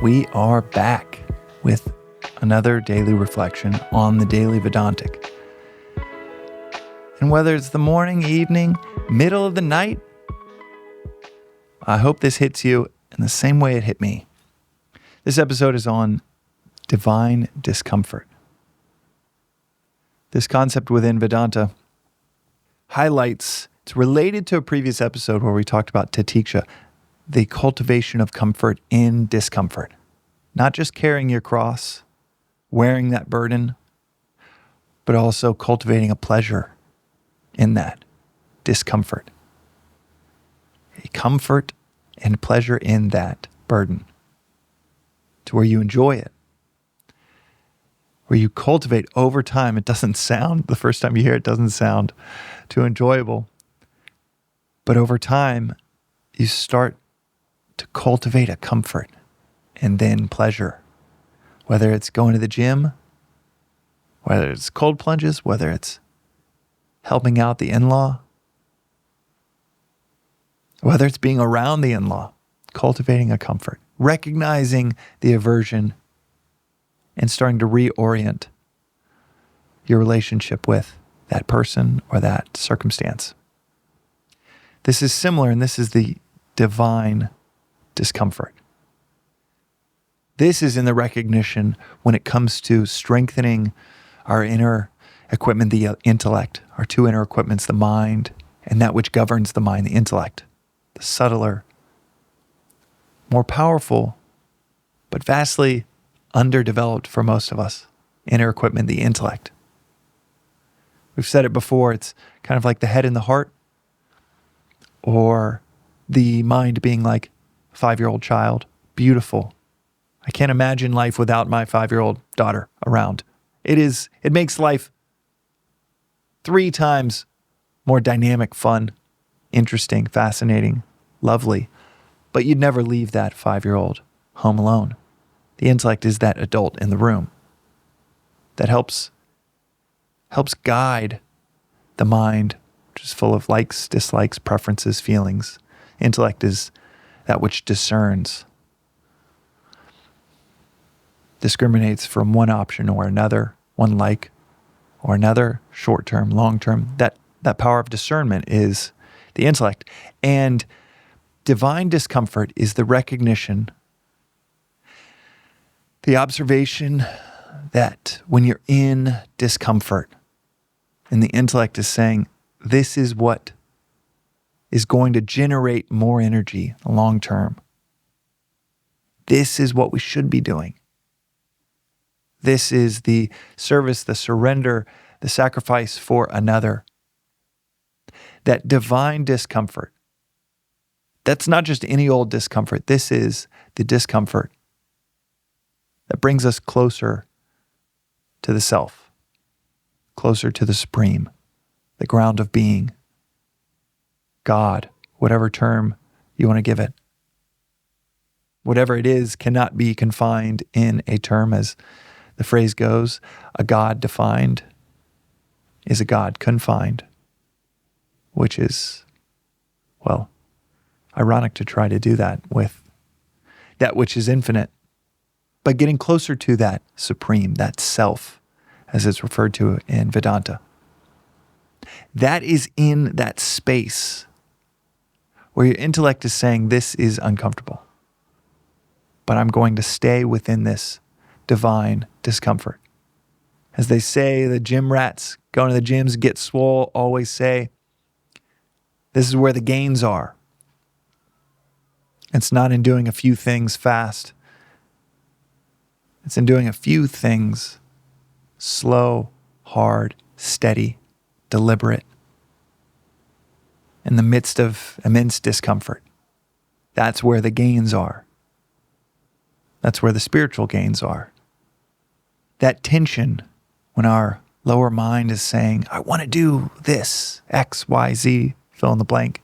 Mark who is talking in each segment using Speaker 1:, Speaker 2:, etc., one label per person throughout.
Speaker 1: We are back with another daily reflection on the Daily Vedantic. And whether it's the morning, evening, middle of the night, I hope this hits you in the same way it hit me. This episode is on divine discomfort. This concept within Vedanta highlights, it's related to a previous episode where we talked about titiksha, the cultivation of comfort in discomfort. Not just carrying your cross, wearing that burden, but also cultivating a pleasure in that discomfort. A comfort and pleasure in that burden to where you enjoy it, where you cultivate over time. It doesn't sound, the first time you hear it, doesn't sound too enjoyable. But over time, you start to cultivate a comfort and then pleasure. Whether it's going to the gym, whether it's cold plunges, whether it's helping out the in-law, whether it's being around the in-law, cultivating a comfort, recognizing the aversion and starting to reorient your relationship with that person or that circumstance. This is similar, and this is the divine discomfort. This is in the recognition when it comes to strengthening our inner equipment, the intellect, our two inner equipments, the mind, and that which governs the mind, the intellect, the subtler, more powerful, but vastly underdeveloped for most of us, inner equipment, the intellect. We've said it before, it's kind of like the head and the heart, or the mind being like a 5-year-old child, beautiful. I can't imagine life without my 5-year-old daughter around. It makes life 3 times more dynamic, fun, interesting, fascinating, lovely. But you'd never leave that 5-year-old home alone. The intellect is that adult in the room that helps guide the mind, which is full of likes, dislikes, preferences, feelings. Intellect is that which discerns, discriminates from one option or another, one like or another, short-term, long-term. That power of discernment is the intellect. And divine discomfort is the recognition, the observation that when you're in discomfort and the intellect is saying, this is what is going to generate more energy long-term. This is what we should be doing. This is the service, the surrender, the sacrifice for another. That divine discomfort. That's not just any old discomfort. This is the discomfort that brings us closer to the self, closer to the supreme, the ground of being, God, whatever term you want to give it. Whatever it is cannot be confined in a term, as the phrase goes. A God defined is a God confined, which is, well, ironic to try to do that with that which is infinite. But getting closer to that supreme, that self, as it's referred to in Vedanta. That is in that space where your intellect is saying, this is uncomfortable, but I'm going to stay within this divine discomfort. As they say, the gym rats going to the gyms, get swole, always say, this is where the gains are. It's not in doing a few things fast. It's in doing a few things slow, hard, steady, deliberate, in the midst of immense discomfort. That's where the gains are. That's where the spiritual gains are. That tension when our lower mind is saying, I want to do this, X, Y, Z, fill in the blank.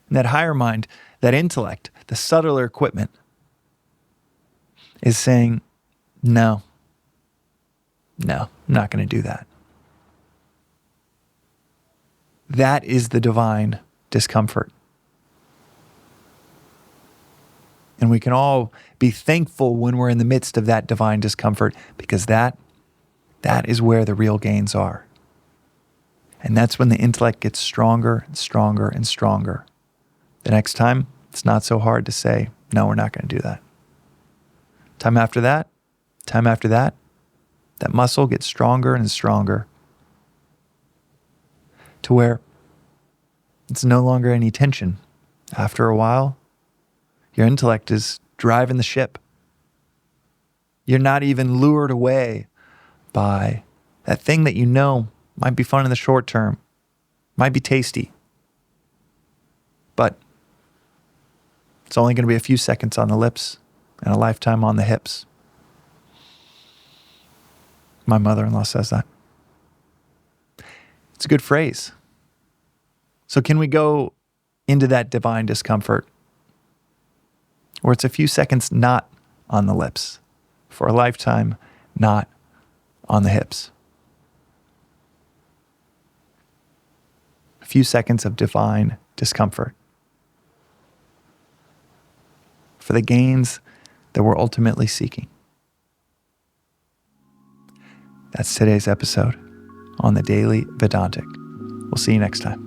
Speaker 1: And that higher mind, that intellect, the subtler equipment is saying, no, I'm not going to do that. That is the divine discomfort. And we can all be thankful when we're in the midst of that divine discomfort, because that is where the real gains are. And that's when the intellect gets stronger and stronger and stronger. The next time, it's not so hard to say, no, we're not going to do that. Time after that, that muscle gets stronger and stronger to where it's no longer any tension. After a while, your intellect is driving the ship. You're not even lured away by that thing that you know might be fun in the short term, might be tasty, but it's only going to be a few seconds on the lips and a lifetime on the hips. My mother-in-law says that. It's a good phrase. So can we go into that divine discomfort where it's a few seconds not on the lips, for a lifetime not on the hips? A few seconds of divine discomfort for the gains that we're ultimately seeking. That's today's episode on the Daily Vedantic. We'll see you next time.